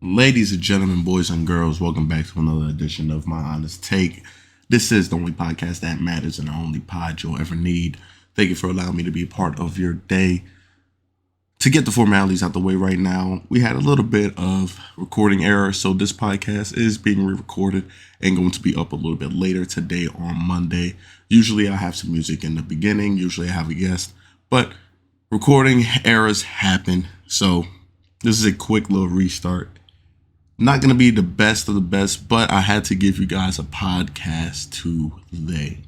Ladies and gentlemen, boys and girls, welcome back to another edition of My Honest Take. This is the only podcast that matters and the only pod you'll ever need. Thank you for allowing me to be a part of your day. To get the formalities out the way right now, we had a little bit of recording error, so this podcast is being re-recorded and going to be up a little bit later today on Monday. Usually I have some music in the beginning, usually I have a guest, but recording errors happen, so this is a quick little restart. Not going to be the best of the best, but I had to give you guys a podcast today.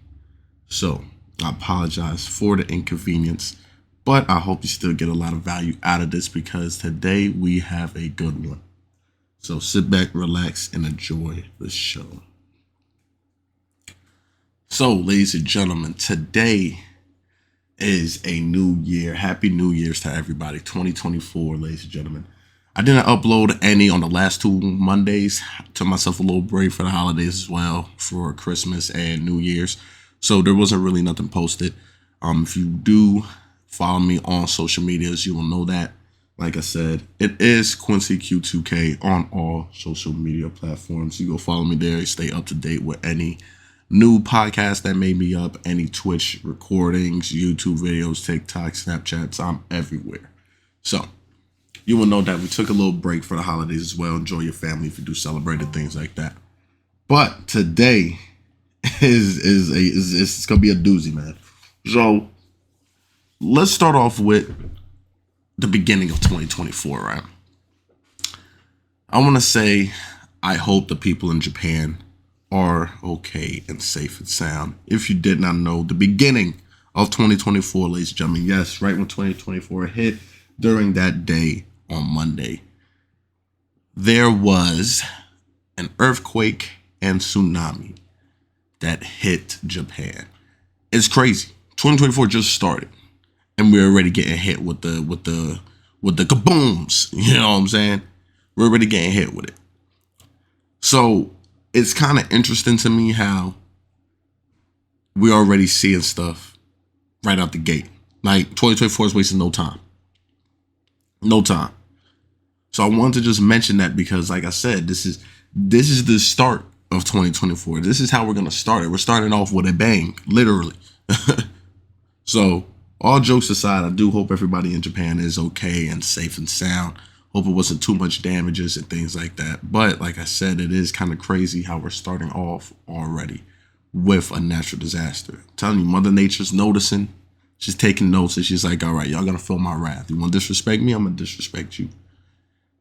So I apologize for the inconvenience, but I hope you still get a lot of value out of this because today we have a good one. So sit back, relax, and enjoy the show. So, ladies and gentlemen, today is a new year. Happy New Year's to everybody. 2024, ladies and gentlemen. I didn't upload any on the last two Mondays. Took myself a little break for the holidays as well, for Christmas and New Year's. So there wasn't really nothing posted. If you do follow me on social medias, you will know that. Like I said, it is Quincy Q2K on all social media platforms. You go follow me there. Stay up to date with any new podcasts that may be up, any Twitch recordings, YouTube videos, TikTok, Snapchats. I'm everywhere. So you will know that we took a little break for the holidays as well. Enjoy your family if you do celebrate and things like that. But today is gonna be a doozy, man. So let's start off with the beginning of 2024, right? I want to say I hope the people in Japan are okay and safe and sound. If you did not know, the beginning of 2024, ladies and gentlemen, yes, right when 2024 hit, during that day on Monday, there was an earthquake and tsunami that hit Japan. It's crazy. 2024 just started, and we're already getting hit with the kabooms. You know what I'm saying? We're already getting hit with it. So it's kind of interesting to me how we're already seeing stuff right out the gate. Like 2024 is wasting no time. No time. So I wanted to just mention that because, like I said, this is the start of 2024. This is how we're gonna start it. We're starting off with a bang, literally. So all jokes aside, I do hope everybody in Japan is okay and safe and sound. Hope it wasn't too much damages and things like that. But like I said, it is kind of crazy how we're starting off already with a natural disaster. I'm telling you, Mother Nature's noticing. She's taking notes and she's like, all right, y'all gonna feel my wrath. You want to disrespect me? I'm gonna disrespect you.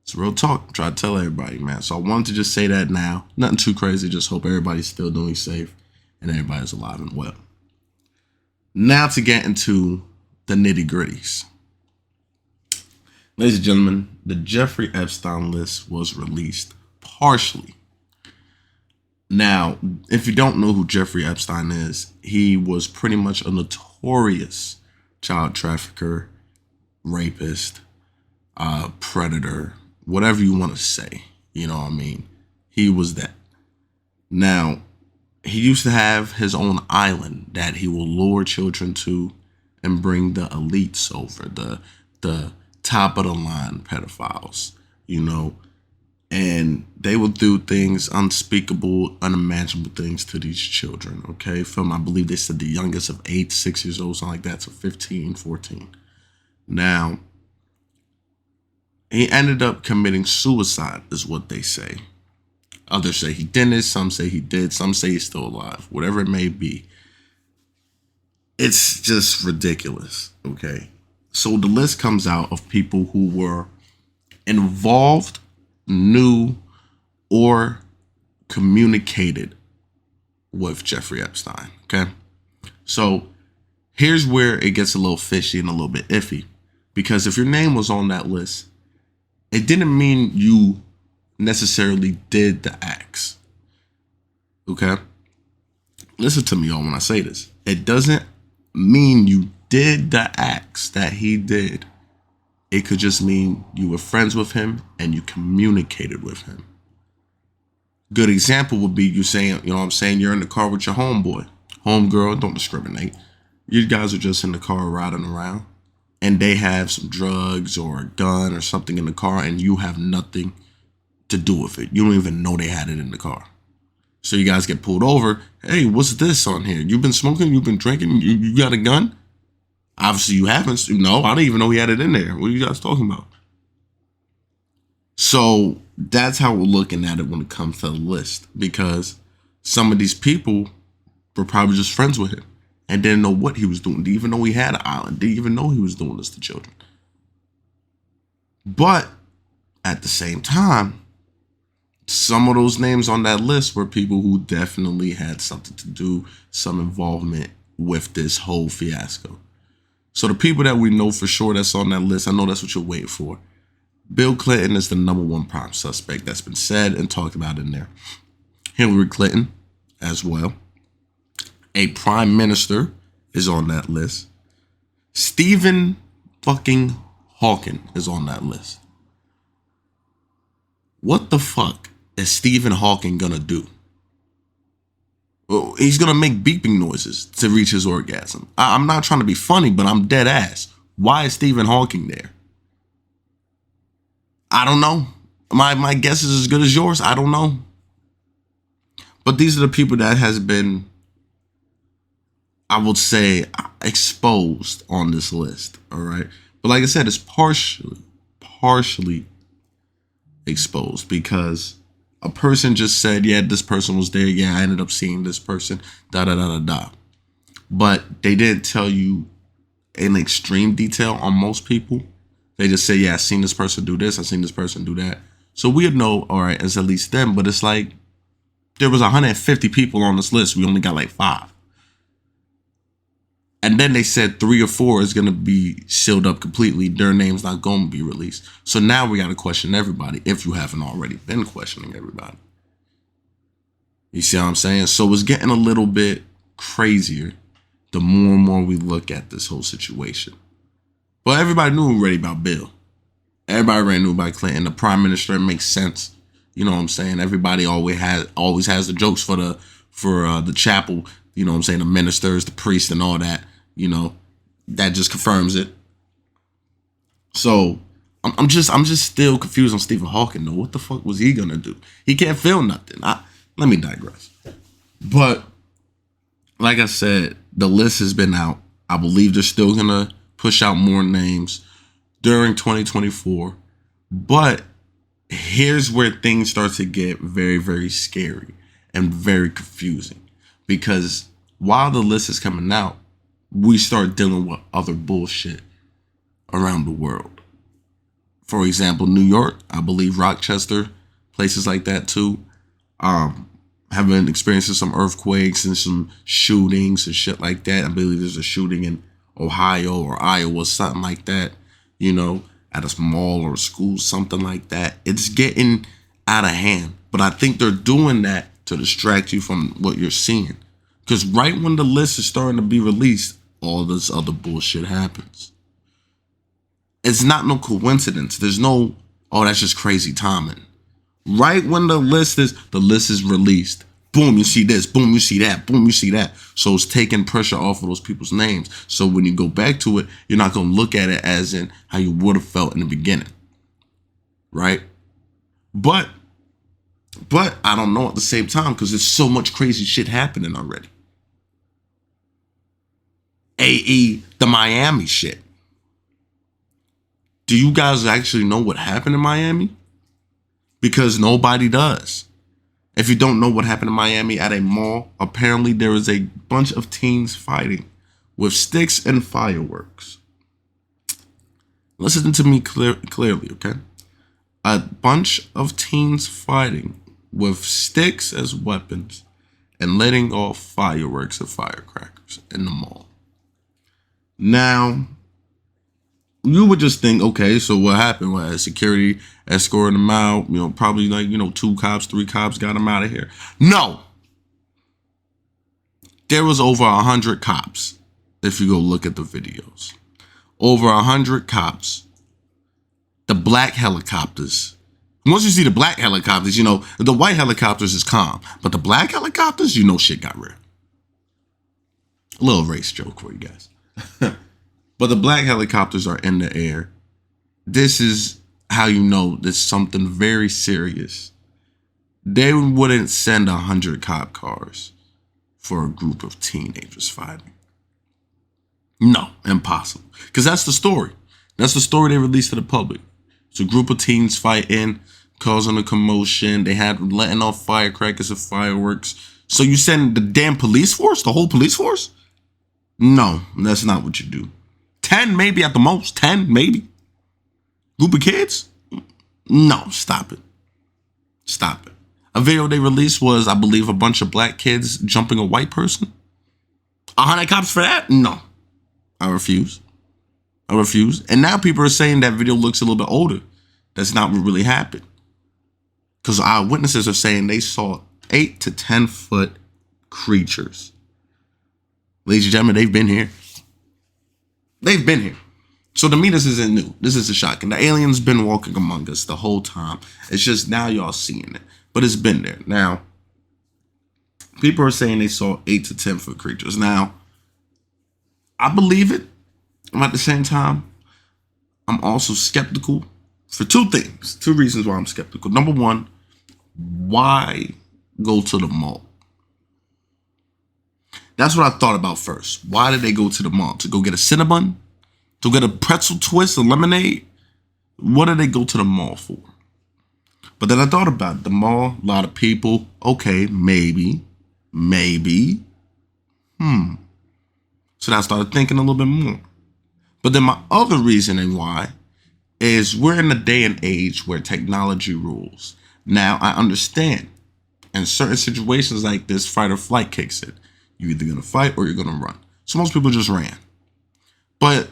It's real talk. I'm trying to tell everybody, man. So I wanted to just say that now. Nothing too crazy. Just hope everybody's still doing safe and everybody's alive and well. Now to get into the nitty gritties. Ladies and gentlemen, the Jeffrey Epstein list was released partially. Now, if you don't know who Jeffrey Epstein is, he was pretty much a notorious child trafficker, rapist, predator, whatever you want to say. You know what I mean? He was that. Now, he used to have his own island that he will lure children to and bring the elites over, the top of the line pedophiles, you know, and they will do things unspeakable, unimaginable things to these children. Okay. From, I believe they said the youngest of 6 years old, something like that, to 15, 14. Now, he ended up committing suicide, is what they say. Others say he didn't, some say he did, some say he's still alive, whatever it may be. It's just ridiculous, okay? So the list comes out of people who were involved, knew, or communicated with Jeffrey Epstein, okay? So here's where it gets a little fishy and a little bit iffy. Because if your name was on that list, it didn't mean you necessarily did the acts, okay? Listen to me, y'all, when I say this. It doesn't mean you did the acts that he did. It could just mean you were friends with him and you communicated with him. Good example would be you saying, you know what I'm saying, you're in the car with your homeboy, homegirl, don't discriminate. You guys are just in the car riding around and they have some drugs or a gun or something in the car and you have nothing to do with it. You don't even know they had it in the car. So you guys get pulled over. Hey, what's this on here? You've been smoking? You've been drinking? You got a gun? Obviously you haven't. No, I didn't even know he had it in there. What are you guys talking about? So that's how we're looking at it when it comes to the list, because some of these people were probably just friends with him and didn't know what he was doing. Didn't even know he had an island. Didn't even know he was doing this to children. But at the same time, some of those names on that list were people who definitely had something to do, some involvement with this whole fiasco. So the people that we know for sure that's on that list, I know that's what you're waiting for. Bill Clinton is the #1 prime suspect. That's been said and talked about in there. Hillary Clinton as well. A prime minister is on that list. Stephen fucking Hawking is on that list. What the fuck is Stephen Hawking gonna do? Well, he's gonna make beeping noises to reach his orgasm. I'm not trying to be funny, but I'm dead ass. Why is Stephen Hawking there? I don't know. My guess is as good as yours. I don't know. But these are the people that has been, I would say, exposed on this list. All right. But like I said, it's partially exposed, because a person just said, yeah, this person was there. Yeah, I ended up seeing this person, da da da da da. But they didn't tell you in extreme detail on most people. They just say, yeah, I seen this person do this. I seen this person do that. So we'd know, all right, it's at least them. But it's like there was 150 people on this list. We only got like 5. And then they said 3 or 4 is going to be sealed up completely. Their name's not going to be released. So now we got to question everybody, if you haven't already been questioning everybody. You see what I'm saying? So it's getting a little bit crazier the more and more we look at this whole situation. But everybody knew already about Bill. Everybody already knew about Clinton. The prime minister, it makes sense. You know what I'm saying? Everybody always has the jokes for the chapel. You know what I'm saying? The ministers, the priests, and all that. You know, that just confirms it. So I'm just still confused on Stephen Hawking though. What the fuck was he gonna do? He can't feel nothing. Let me digress. But like I said, the list has been out. I believe they're still gonna push out more names during 2024. But here's where things start to get very, very scary and very confusing. Because while the list is coming out, we start dealing with other bullshit around the world. For example, New York, I believe Rochester, places like that too, have been experiencing some earthquakes and some shootings and shit like that. I believe there's a shooting in Ohio or Iowa, something like that, you know, at a mall or a school, something like that. It's getting out of hand. But I think they're doing that to distract you from what you're seeing. Because right when the list is starting to be released, all this other bullshit happens. It's not no coincidence. There's no, oh, that's just crazy timing. Right when the list is released, boom, you see this, boom, you see that, boom, you see that. So it's taking pressure off of those people's names. So when you go back to it, you're not going to look at it as in how you would have felt in the beginning. Right? But I don't know at the same time, because there's so much crazy shit happening already. AE, the Miami shit. Do you guys actually know what happened in Miami? Because nobody does. If you don't know what happened in Miami at a mall, apparently there was a bunch of teens fighting with sticks and fireworks. Listen to me clearly, okay? A bunch of teens fighting with sticks as weapons and letting off fireworks and firecrackers in the mall. Now, you would just think, okay, so what happened? Well, security escorted them out, you know, probably like, 2 cops, 3 cops got them out of here. No. There was over 100 cops, if you go look at the videos. Over 100 cops. The black helicopters. Once you see the black helicopters, the white helicopters is calm. But the black helicopters, shit got real. A little race joke for you guys. But the black helicopters are in the air. This is how you know there's something very serious. They wouldn't send 100 cop cars for a group of teenagers fighting. No, impossible. Because that's the story. That's the story they released to the public. It's a group of teens fighting, causing a commotion. They had letting off firecrackers and fireworks. So you send the damn police force, the whole police force? No, that's not what you do. 10 maybe at the most. 10 maybe. Group of kids? No, stop it. Stop it. A video they released was, I believe, a bunch of black kids jumping a white person. 100 cops for that? No. I refuse. I refuse. And now people are saying that video looks a little bit older. That's not what really happened. Because eyewitnesses are saying they saw 8 to 10 foot creatures. Ladies and gentlemen, they've been here. They've been here. So to me, this isn't new. This isn't shocking. The alien's been walking among us the whole time. It's just now y'all seeing it. But it's been there. Now, people are saying they saw 8 to 10 foot creatures. Now, I believe it. But at the same time, I'm also skeptical for two things. Two reasons why I'm skeptical. Number one, why go to the mall? That's what I thought about first. Why did they go to the mall? To go get a Cinnabon? To get a pretzel twist, a lemonade? What did they go to the mall for? But then I thought about it. The mall, a lot of people. Okay, maybe. So then I started thinking a little bit more. But then my other reasoning why is we're in a day and age where technology rules. Now, I understand. In certain situations like this, fight or flight kicks in. You're either going to fight or you're going to run. So most people just ran. But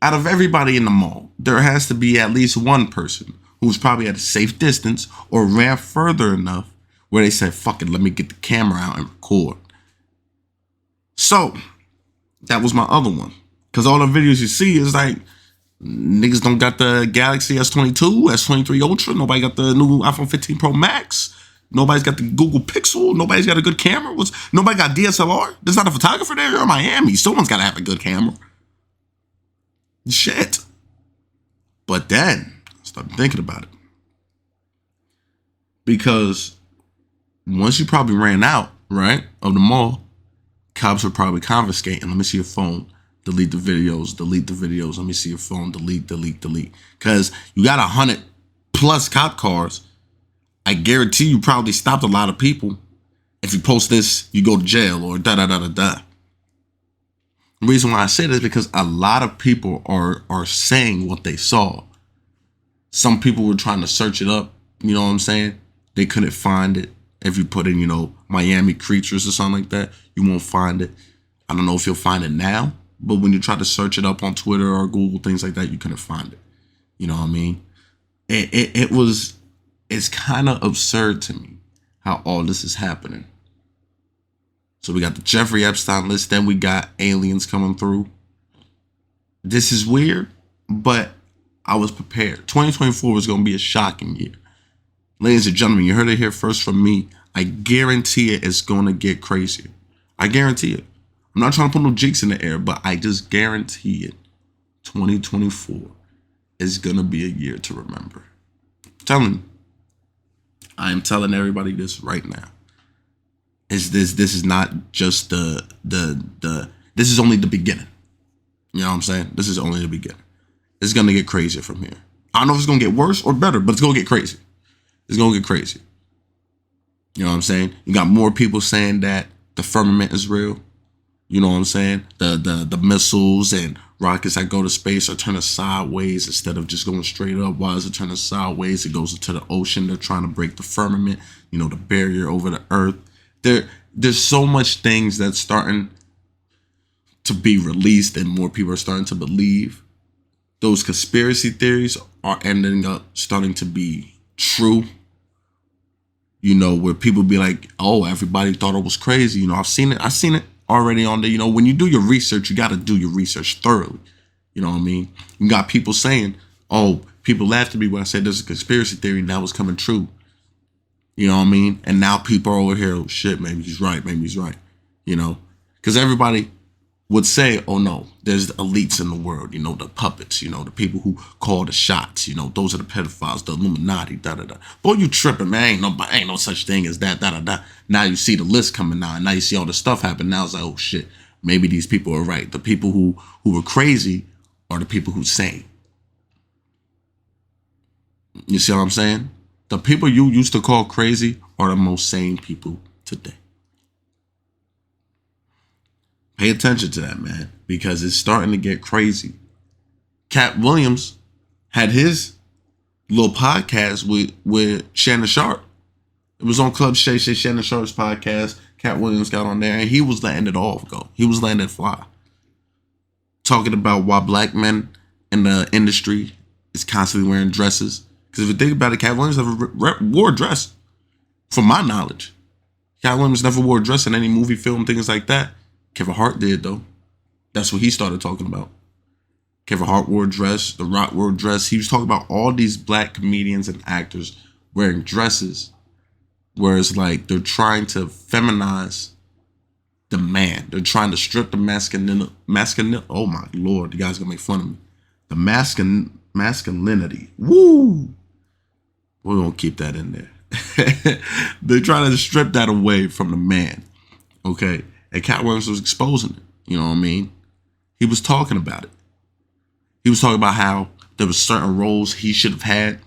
out of everybody in the mall, there has to be at least one person who's probably at a safe distance or ran further enough where they said, fuck it, let me get the camera out and record. So that was my other one. Because all the videos you see is like, niggas don't got the Galaxy S22, S23 Ultra. Nobody got the new iPhone 15 Pro Max. Nobody's got the Google Pixel. Nobody's got a good camera. Nobody got DSLR. There's not a photographer there. You're in Miami. Someone's got to have a good camera. Shit. But then I started thinking about it. Because once you probably ran out, right, of the mall, cops are probably confiscating. Let me see your phone. Delete the videos. Delete the videos. Let me see your phone. Delete. Because you got 100+ cop cars. I guarantee you probably stopped a lot of people. If you post this, you go to jail or da-da-da-da-da. The reason why I say this is because a lot of people are saying what they saw. Some people were trying to search it up. You know what I'm saying? They couldn't find it. If you put in, Miami creatures or something like that, you won't find it. I don't know if you'll find it now, but when you try to search it up on Twitter or Google, things like that, you couldn't find it. You know what I mean? It's kind of absurd to me how all this is happening. So we got the Jeffrey Epstein list, then we got aliens coming through. This is weird, but I was prepared. 2024 was going to be a shocking year. Ladies and gentlemen, you heard it here first from me. I guarantee it's going to get crazier. I guarantee it. I'm not trying to put no jinx in the air, but I just guarantee it. 2024 is going to be a year to remember. I'm telling you. I am telling everybody this right now. This is not just this is only the beginning. You know what I'm saying? This is only the beginning. It's gonna get crazier from here. I don't know if it's gonna get worse or better, but it's gonna get crazy. It's gonna get crazy. You know what I'm saying? You got more people saying that the firmament is real. You know what I'm saying? The missiles and rockets that go to space are turning sideways instead of just going straight up. Why is it turning sideways? It goes into the ocean. They're trying to break the firmament, the barrier over the earth. There's so much things that's starting to be released and more people are starting to believe. Those conspiracy theories are ending up starting to be true. Where people be like, oh, everybody thought it was crazy. I've seen it already on there. When you do your research, you got to do your research thoroughly. You know what I mean? You got people saying, oh, people laughed at me when I said there's a conspiracy theory and that was coming true. You know what I mean? And now people are over here, oh shit, maybe he's right. Because everybody would say, oh no, there's the elites in the world, the puppets, the people who call the shots, those are the pedophiles, the Illuminati, da-da-da. Boy, you tripping, man, ain't no such thing as that, da-da-da. Now you see the list coming out, and now you see all this stuff happen. Now it's like, oh shit, maybe these people are right. The people who were crazy are the people who sane. You see what I'm saying? The people you used to call crazy are the most sane people today. Pay attention to that, man, because it's starting to get crazy. Katt Williams had his little podcast with Shannon Sharp. It was on Club Shay Shannon Sharp's podcast. Katt Williams got on there, and he was letting it all go. He was letting it fly. Talking about why black men in the industry is constantly wearing dresses. Because if you think about it, Katt Williams never wore a dress, from my knowledge. Katt Williams never wore a dress in any movie, film, things like that. Kevin Hart did, though. That's what he started talking about. Kevin Hart wore a dress. The Rock wore a dress. He was talking about all these black comedians and actors wearing dresses, where it's like they're trying to feminize the man. They're trying to strip the masculinity. Oh my Lord, you guys are gonna make fun of me. The masculinity. Woo! We're gonna keep that in there. They're trying to strip that away from the man. Okay. And Katt Williams was exposing it. You know what I mean? He was talking about it. He was talking about how there were certain roles he should have had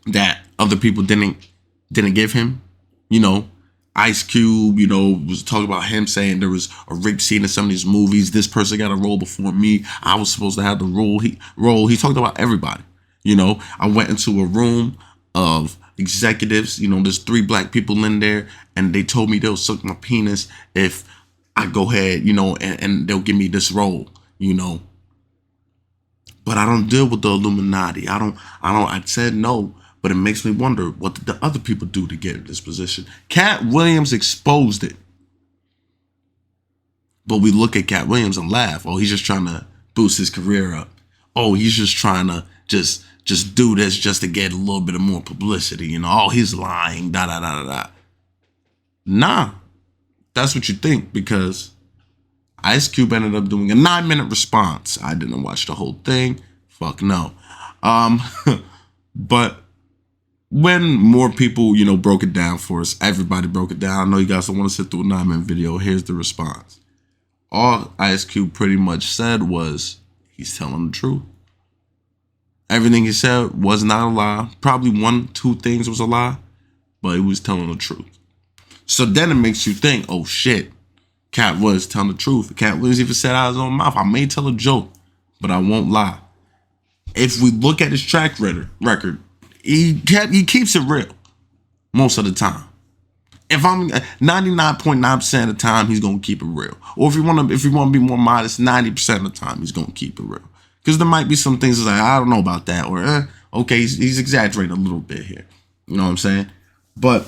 that other people didn't give him. Ice Cube, was talking about him saying there was a rape scene in some of these movies. This person got a role before me. I was supposed to have the role. He talked about everybody. I went into a room of executives, there's 3 black people in there, and they told me they'll suck my penis if I go ahead, and they'll give me this role, But I don't deal with the Illuminati. I said no, but it makes me wonder, what did the other people do to get in this position? Katt Williams exposed it. But we look at Katt Williams and laugh. Oh, he's just trying to boost his career up. Oh, he's just trying to just do this just to get a little bit of more publicity. Oh, he's lying, da-da-da-da-da. Nah, that's what you think, because Ice Cube ended up doing a 9-minute response. I didn't watch the whole thing. Fuck no. But when more people, broke it down for us, everybody broke it down. I know you guys don't want to sit through a 9-minute video. Here's the response. All Ice Cube pretty much said was, he's telling the truth. Everything he said was not a lie. Probably 1-2 things was a lie, but he was telling the truth. So then it makes you think, oh shit, Katt was telling the truth. Katt Williams even said out of his own mouth, I may tell a joke, but I won't lie. If we look at his track record, he keeps it real most of the time. If I'm 99.9% of the time, he's gonna keep it real. Or if you want to be more modest, 90% of the time, he's gonna keep it real. Because there might be some things like, I don't know about that, or okay, he's exaggerating a little bit here. You know what I'm saying? But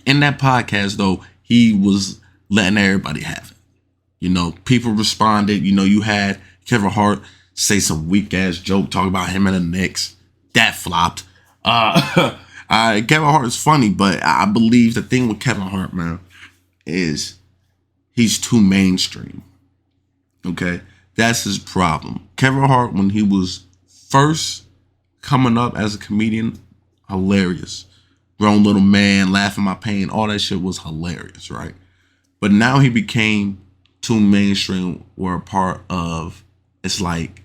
in that podcast, though, he was letting everybody have it. People responded. You had Kevin Hart say some weak ass joke, talk about him and the Knicks. That flopped. Kevin Hart is funny, but I believe the thing with Kevin Hart, man, is he's too mainstream. Okay? That's his problem. Kevin Hart, when he was first coming up as a comedian, hilarious. Grown little man, laughing my pain, all that shit was hilarious, right? But now he became too mainstream, or a part of, it's like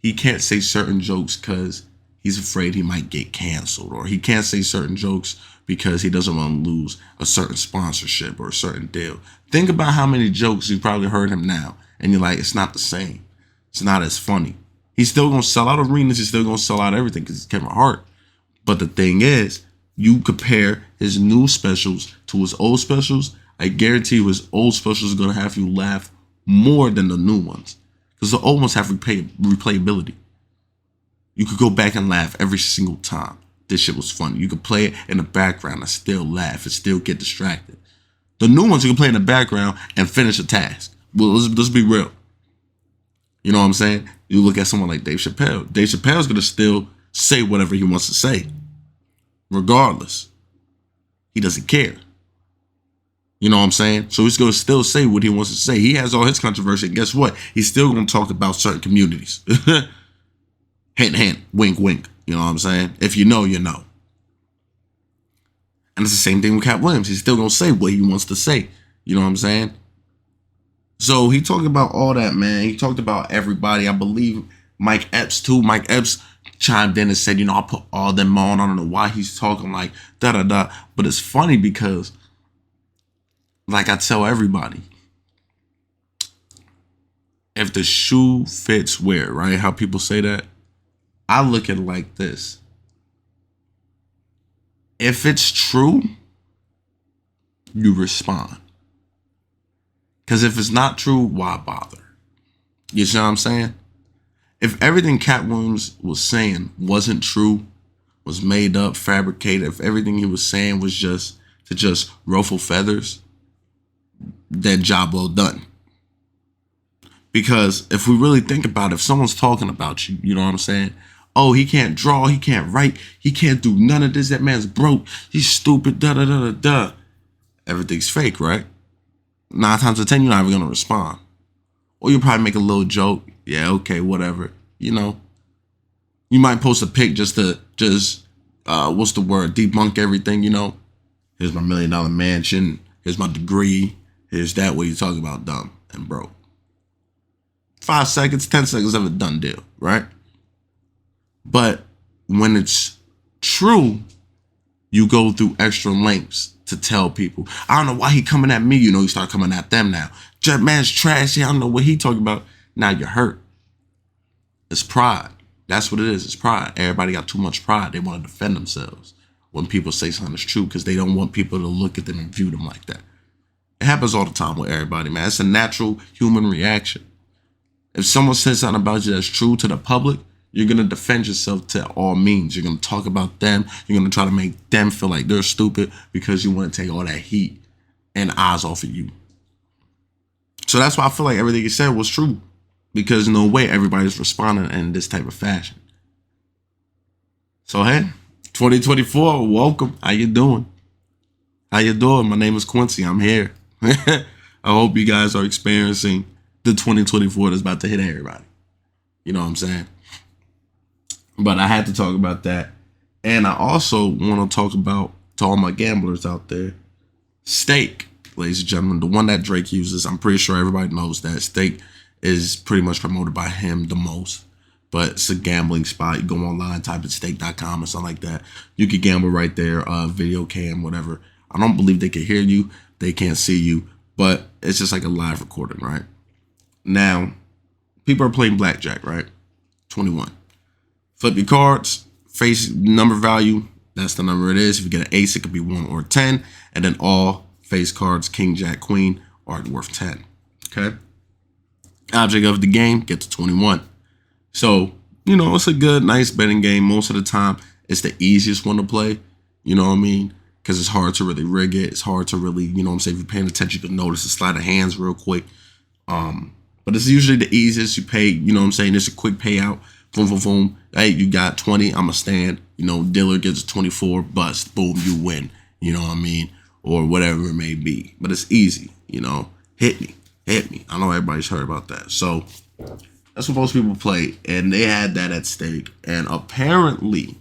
he can't say certain jokes because he's afraid he might get canceled, or he can't say certain jokes because he doesn't want to lose a certain sponsorship or a certain deal. Think about how many jokes you probably heard him now, and you're like, it's not the same. It's not as funny. He's still going to sell out arenas. He's still going to sell out everything because he's Kevin Hart. But the thing is, you compare his new specials to his old specials, I guarantee you his old specials are going to have you laugh more than the new ones. Because the old ones have replayability. You could go back and laugh every single time. This shit was funny. You could play it in the background and still laugh and still get distracted. The new ones you can play in the background and finish a task. Well, let's be real. You know what I'm saying? You look at someone like Dave Chappelle. Dave Chappelle's going to still say whatever he wants to say. Regardless. He doesn't care. You know what I'm saying? So he's going to still say what he wants to say. He has all his controversy. And guess what? He's still going to talk about certain communities. Hint, hint, wink, wink. You know what I'm saying? If you know, you know. And it's the same thing with Katt Williams. He's still going to say what he wants to say. You know what I'm saying? So he talked about all that, man. He talked about everybody. I believe Mike Epps, too. Mike Epps chimed in and said, you know, I put all them on. I don't know why he's talking like da-da-da. But it's funny because, like I tell everybody, if the shoe fits where, right? How people say that. I look at it like this. If it's true, you respond. Because if it's not true, why bother? You see what I'm saying? If everything Katt Williams was saying wasn't true, was made up, fabricated, if everything he was saying was just to ruffle feathers, then job well done. Because if we really think about it, if someone's talking about you, you know what I'm saying? Oh, he can't draw, he can't write, he can't do none of this, that man's broke, he's stupid, da-da-da-da-da. Everything's fake, right? 9 times out of 10, you're not even going to respond. Or you'll probably make a little joke. Yeah, okay, whatever. You know, you might post a pic just to, what's the word, debunk everything, you know? Here's my $1 million mansion, here's my degree, here's that, what you talk about, dumb and broke. 5 seconds, 10 seconds of a done deal, right? But when it's true, you go through extra lengths to tell people. I don't know why he coming at me. You know, you start coming at them now. That man's trash. I don't know what he talking about. Now you're hurt. It's pride. That's what it is. It's pride. Everybody got too much pride. They want to defend themselves when people say something is true because they don't want people to look at them and view them like that. It happens all the time with everybody, man. It's a natural human reaction. If someone says something about you that's true to the public, you're going to defend yourself to all means. You're going to talk about them. You're going to try to make them feel like they're stupid because you want to take all that heat and eyes off of you. So that's why I feel like everything you said was true. Because in no way everybody's responding in this type of fashion. So hey, 2024, welcome. How you doing? How you doing? My name is Quincy. I'm here. I hope you guys are experiencing the 2024 that's about to hit everybody. You know what I'm saying? But I had to talk about that. And I also want to talk about, to all my gamblers out there, Stake, ladies and gentlemen, the one that Drake uses. I'm pretty sure everybody knows that. Stake is pretty much promoted by him the most. But it's a gambling spot. You go online, type in stake.com or something like that. You can gamble right there, video cam, whatever. I don't believe they can hear you. They can't see you. But it's just like a live recording, right? Now, people are playing blackjack, right? 21. Flip your cards, face number value, that's the number it is. If you get an ace, it could be 1 or 10. And then all face cards, king, jack, queen, are worth 10. Okay? Object of the game, get to 21. So, you know, it's a good, nice betting game. Most of the time, it's the easiest one to play. You know what I mean? Because it's hard to really rig it. It's hard to really, you know what I'm saying? If you're paying attention, you can notice the sleight of hands real quick. But it's usually the easiest. You pay, you know what I'm saying? It's a quick payout. Boom, boom, boom. Hey, you got 20. I'm a stand. You know, dealer gets 24. Bust. Boom, you win. You know what I mean? Or whatever it may be. But it's easy. You know, hit me. Hit me. I know everybody's heard about that. So that's what most people play. And they had that at Stake. And apparently,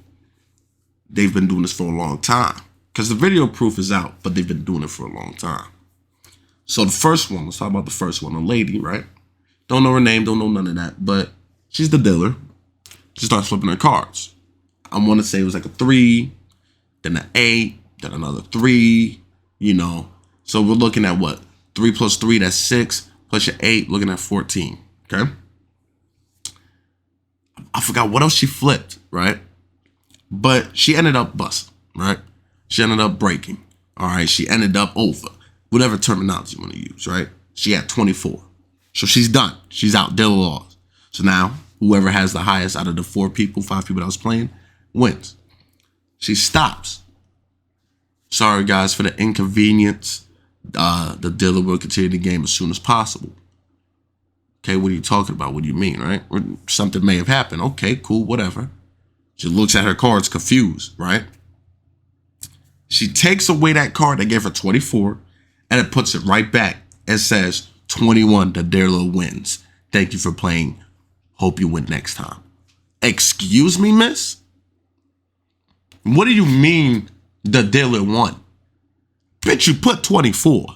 they've been doing this for a long time. Because the video proof is out. But they've been doing it for a long time. So the first one. Let's talk about the first one. A lady, right? Don't know her name. Don't know none of that. But she's the dealer. She starts flipping her cards. I want to say it was like a 3, then an 8, then another 3, you know. So we're looking at what? 3 plus 3, that's 6, plus your 8, looking at 14, okay? I forgot what else she flipped, right? But she ended up busting, right? She ended up breaking, all right? She ended up over, whatever terminology you want to use, right? She had 24. So she's done. She's out, dealer lost. So now, whoever has the highest out of the 5 people that was playing, wins. She stops. Sorry, guys, for the inconvenience. The dealer will continue the game as soon as possible. Okay, what are you talking about? What do you mean, right? Something may have happened. Okay, cool, whatever. She looks at her cards confused, right? She takes away that card that gave her 24 And it puts it right back. It says 21, the dealer wins. Thank you for playing. Hope you win next time. Excuse me, miss? What do you mean the dealer won? Bitch, you put 24.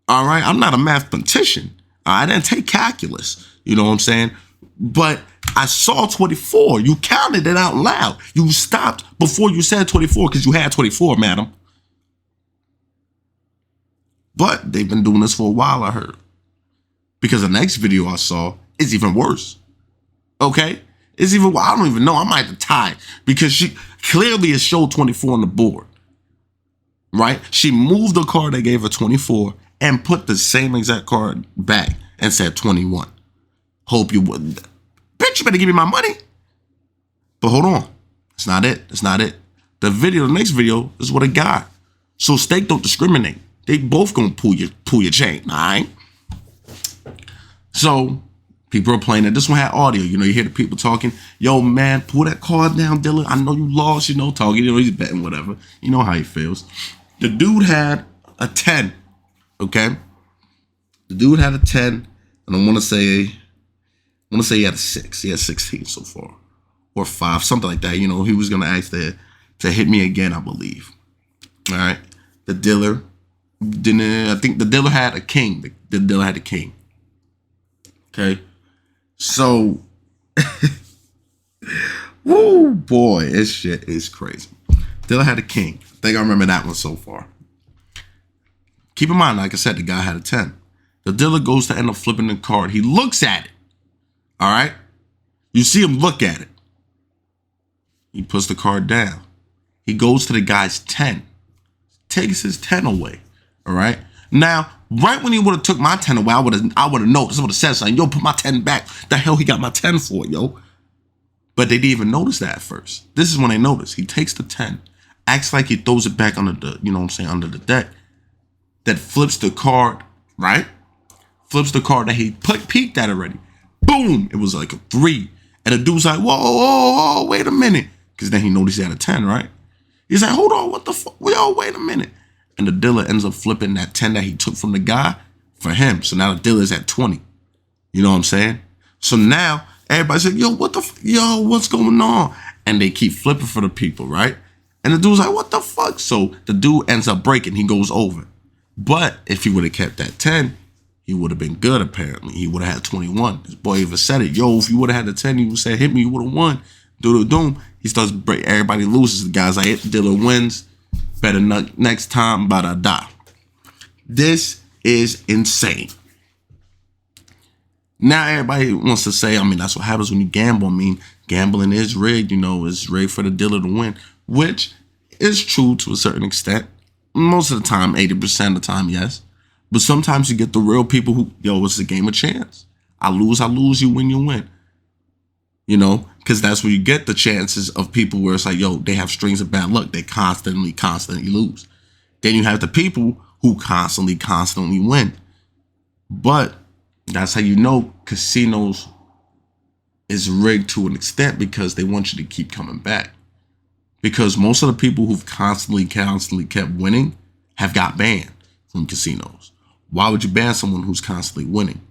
All right? I'm not a mathematician. I didn't take calculus. You know what I'm saying? But I saw 24. You counted it out loud. You stopped before you said 24 because you had 24, madam. But they've been doing this for a while, I heard. Because the next video I saw is even worse. Okay? It's even, I don't even know. I might have to tie because she clearly it showed 24 on the board. Right? She moved the card that gave her 24 and put the same exact card back and said 21. Hope you would. Bitch, you better give me my money. But hold on. It's not it. It's not it. The next video is what I got. So stake don't discriminate. They both gonna pull your chain, all right? So people are playing it. This one had audio. You know, you hear the people talking. Yo, man, pull that card down, Dylan. I know you lost, you know, talking. You know, he's betting, whatever. You know how he feels. The dude had a 10, okay? The dude had a 10, and I want to say he had a 6. He had 16 so far, or 5, something like that. You know, he was gonna ask to hit me again, I believe. All right, the dealer didn't. I think the dealer had a king. The dealer had a king. Okay, so, woo boy, this shit is crazy. Dealer had a king. I think I remember that one so far. Keep in mind, like I said, the guy had a 10. The dealer goes to end up flipping the card. He looks at it. All right? You see him look at it. He puts the card down. He goes to the guy's 10. Takes his 10 away. All right? Now, right when he would have took my 10 away, I would have noticed. I would have said something. Yo, put my 10 back. The hell he got my 10 for, yo? But they didn't even notice that at first. This is when they notice. He takes the 10, acts like he throws it back under the, you know what I'm saying, under the deck. That flips the card, right? Flips the card that he peeked at already. Boom! It was like a 3. And the dude's like, whoa, wait a minute. Because then he noticed he had a 10, right? He's like, hold on, what the fuck? Yo, wait a minute. And the dealer ends up flipping that 10 that he took from the guy for him. So now the dealer's at 20. You know what I'm saying? So now everybody's like, yo, what's going on? And they keep flipping for the people, right? And the dude's like, what the fuck? So the dude ends up breaking. He goes over. But if he would have kept that 10, he would have been good, apparently. He would have had 21. This boy even said it. Yo, if you would have had the 10, you would have said, hit me, you would have won. Doom. He starts breaking. Everybody loses. The guy's like, the dealer wins. Better next time, da. This is insane. Now everybody wants to say, I mean, that's what happens when you gamble. I mean, gambling is rigged, you know, it's rigged for the dealer to win, which is true to a certain extent. Most of the time, 80% of the time, yes. But sometimes you get the real people who, yo, it's a game of chance. I lose, you win, you win. You know, because that's where you get the chances of people where it's like, yo, they have strings of bad luck. They constantly lose. Then you have the people who constantly win. But that's how you know casinos is rigged to an extent, because they want you to keep coming back. Because most of the people who've constantly kept winning have got banned from casinos. Why would you ban someone who's constantly winning?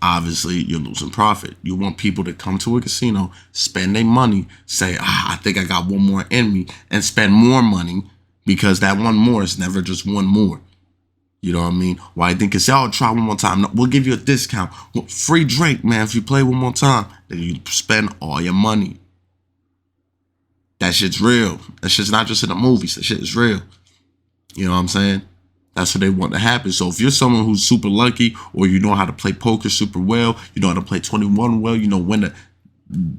Obviously, you're losing profit. You want people to come to a casino, spend their money, say, I think I got one more in me, and spend more money, because that one more is never just one more. You know what I mean? Why they can say, oh, try one more time. No, we'll give you a discount. Free drink, man, if you play one more time. Then you spend all your money. That shit's real. That shit's not just in the movies. That shit is real. You know what I'm saying? That's what they want to happen. So if you're someone who's super lucky, or you know how to play poker super well, you know how to play 21 well, you know when to,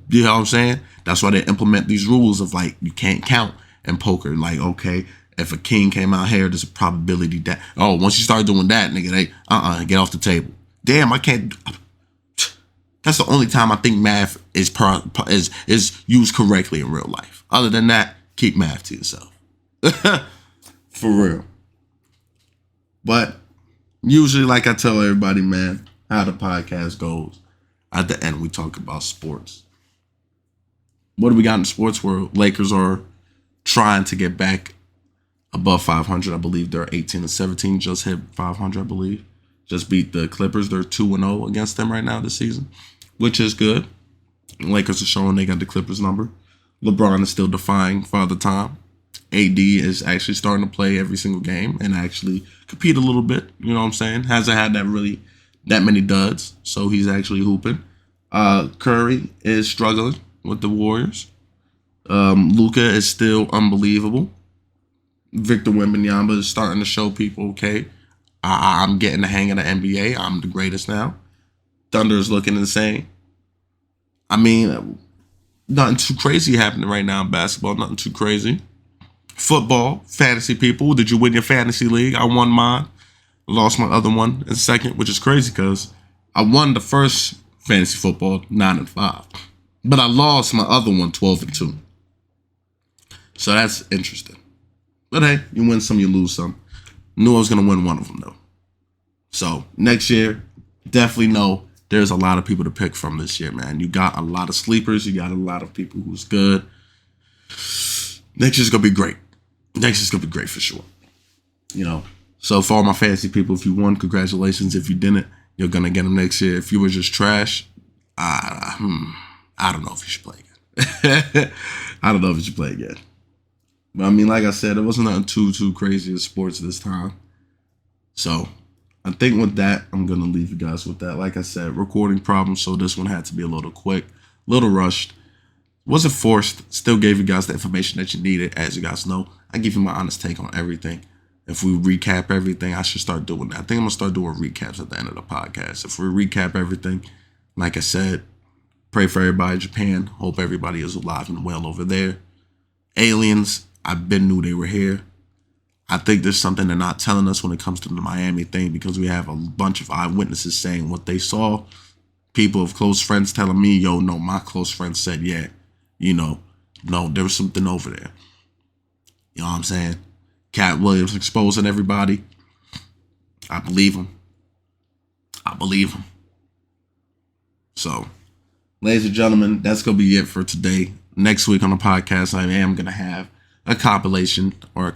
you know what I'm saying? That's why they implement these rules of like, you can't count in poker. Like, okay, if a king came out here, there's a probability that, oh, once you start doing that, nigga, they, get off the table. Damn, I can't. That's the only time I think math is used correctly in real life. Other than that, keep math to yourself. For real. But usually, like I tell everybody, man, how the podcast goes, at the end, we talk about sports. What do we got in the sports world? Lakers are trying to get back above 500. I believe they're 18-17. Just hit 500, I believe. Just beat the Clippers. They're 2-0 against them right now this season, which is good. Lakers are showing they got the Clippers number. LeBron is still defying Father Time. AD is actually starting to play every single game and actually compete a little bit. You know what I'm saying? Hasn't had that many duds, so he's actually hooping. Curry is struggling with the Warriors. Luka is still unbelievable. Victor Wembanyama is starting to show people, okay, I'm getting the hang of the NBA. I'm the greatest now. Thunder is looking insane. I mean, nothing too crazy happening right now in basketball. Nothing too crazy. Football, fantasy people. Did you win your fantasy league? I won mine. Lost my other one in second, which is crazy because I won the first fantasy football 9-5. But I lost my other one 12-2. So that's interesting. But hey, you win some, you lose some. Knew I was going to win one of them though. So next year, definitely know there's a lot of people to pick from this year, man. You got a lot of sleepers. You got a lot of people who's good. Next year's going to be great. Next year's going to be great for sure. You know, so for all my fantasy people, if you won, congratulations. If you didn't, you're going to get them next year. If you were just trash, I don't know if you should play again. I don't know if you should play again. But I mean, like I said, it wasn't nothing too crazy in sports this time. So I think with that, I'm going to leave you guys with that. Like I said, recording problems, so this one had to be a little quick, a little rushed. Wasn't forced, still gave you guys the information that you needed. As you guys know, I give you my honest take on everything. If we recap everything, I should start doing that. I think I'm going to start doing recaps at the end of the podcast. If we recap everything, like I said, pray for everybody in Japan. Hope everybody is alive and well over there. Aliens, I've been knew they were here. I think there's something they're not telling us when it comes to the Miami thing because we have a bunch of eyewitnesses saying what they saw. People of close friends telling me, yo, no, my close friends said, yeah, you know, no, there was something over there. You know what I'm saying? Katt Williams exposing everybody. I believe him. I believe him. So, ladies and gentlemen, that's going to be it for today. Next week on the podcast, I am going to have a compilation, not a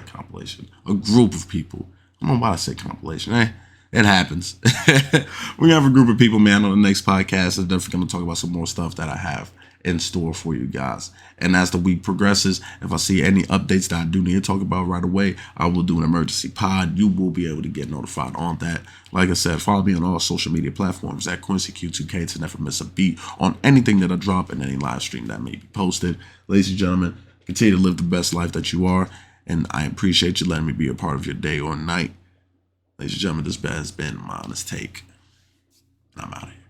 compilation, a group of people. I don't know why I say compilation. It happens. We have a group of people, man, on the next podcast. I'm definitely going to talk about some more stuff that I have in store for you guys. And as the week progresses, if I see any updates that I do need to talk about right away, I will do an emergency pod. You will be able to get notified on that. Like I said, follow me on all social media platforms at QuincyQ2K to never miss a beat on anything that I drop and any live stream that may be posted. Ladies and gentlemen, continue to live the best life that you are, and I appreciate you letting me be a part of your day or night. Ladies and gentlemen, this has been my honest take, and I'm out of here.